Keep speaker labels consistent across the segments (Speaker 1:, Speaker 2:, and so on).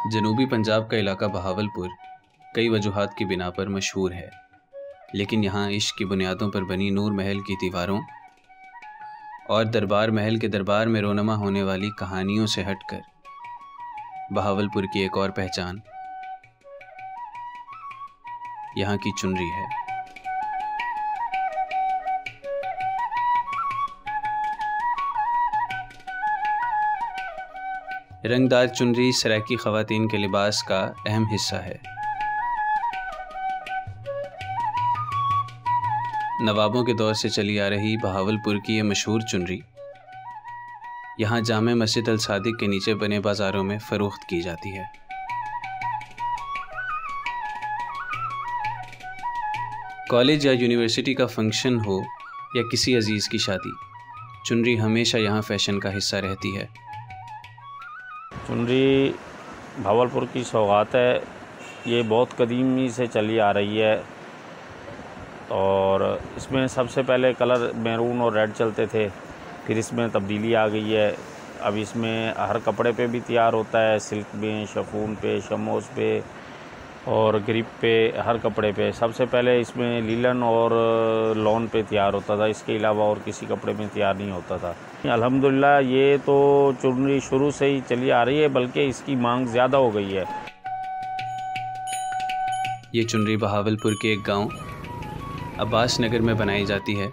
Speaker 1: जनूबी पंजाब का इलाका बहावलपुर कई वजूहात की बिना पर मशहूर है, लेकिन यहाँ इश्क की बुनियादों पर बनी नूर महल की दीवारों और दरबार महल के दरबार में रोनमा होने वाली कहानियों से हटकर बहावलपुर की एक और पहचान यहाँ की चुनरी है। रंगदार चुनरी सराइकी ख़वातीन के लिबास का अहम हिस्सा है। नवाबों के दौर से चली आ रही बहावलपुर की ये मशहूर चुनरी यहाँ जामे मस्जिद अल सादिक के नीचे बने बाज़ारों में फ़रोख्त की जाती है। कॉलेज या यूनिवर्सिटी का फंक्शन हो या किसी अजीज़ की शादी, चुनरी हमेशा यहाँ फ़ैशन का हिस्सा रहती है।
Speaker 2: चुनरी भावलपुर की सौगात है। ये बहुत कदीमी से चली आ रही है और इसमें सबसे पहले कलर मैरून और रेड चलते थे, फिर इसमें तब्दीली आ गई है। अब इसमें हर कपड़े पे भी तैयार होता है, सिल्क में, शफून पे, शमोस पे और ग्रिप पे, हर कपड़े पे। सबसे पहले इसमें लीलन और लॉन पे तैयार होता था, इसके अलावा और किसी कपड़े में तैयार नहीं होता था। अल्हम्दुलिल्लाह ये तो चुनरी शुरू से ही चली आ रही है, बल्कि इसकी मांग ज़्यादा हो गई है।
Speaker 1: ये चुनरी बहावलपुर के एक गांव अब्बास नगर में बनाई जाती है,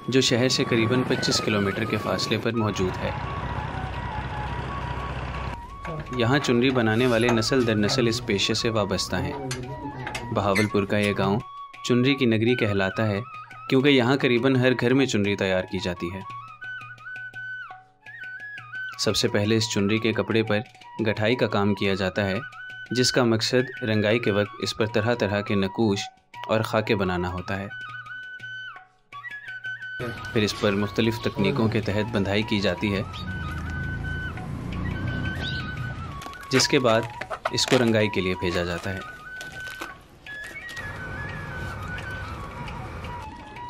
Speaker 1: जो शहर से करीबन 25 किलोमीटर के फासले पर मौजूद है। यहाँ चुनरी बनाने वाले नस्ल दर नस्ल इस पेशे से वाबस्ता हैं। बहावलपुर का यह गांव चुनरी की नगरी कहलाता है, क्योंकि यहाँ करीबन हर घर में चुनरी तैयार की जाती है। सबसे पहले इस चुनरी के कपड़े पर गठाई का काम किया जाता है, जिसका मकसद रंगाई के वक्त इस पर तरह तरह के नकूश और खाके बनाना होता है। फिर इस पर मुख्तलिफ तकनीकों के तहत बंधाई की जाती है, जिसके बाद इसको रंगाई के लिए भेजा जाता है।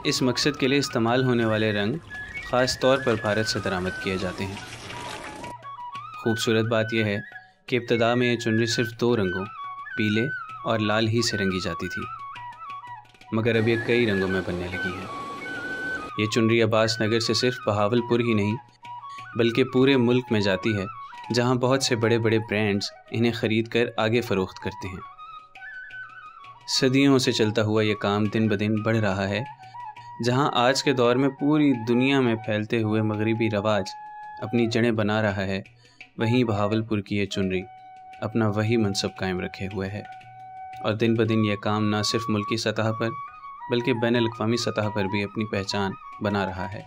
Speaker 1: इस मकसद के लिए इस्तेमाल होने वाले रंग ख़ास तौर पर भारत से दरामद किए जाते हैं। खूबसूरत बात यह है कि इब्तदा में ये चुनरी सिर्फ 2 रंगों, पीले और लाल ही से रंगी जाती थी, मगर अब ये कई रंगों में बनने लगी है। ये चुनरी अब्बास नगर से सिर्फ बहावलपुर ही नहीं, बल्कि पूरे मुल्क में जाती है, जहां बहुत से बड़े बड़े ब्रांड्स इन्हें ख़रीद कर आगे फ़रोख्त करते हैं। सदियों से चलता हुआ ये काम दिन ब दिन बढ़ रहा है। जहां आज के दौर में पूरी दुनिया में फैलते हुए मगरिबी रवाज अपनी जड़ें बना रहा है, वहीं बहावलपुर की ये चुनरी अपना वही मनसब कायम रखे हुए है और दिन ब दिन यह काम न सिर्फ मुल्की सतह पर बल्कि बैनुल अक़वामी सतह पर भी अपनी पहचान बना रहा है।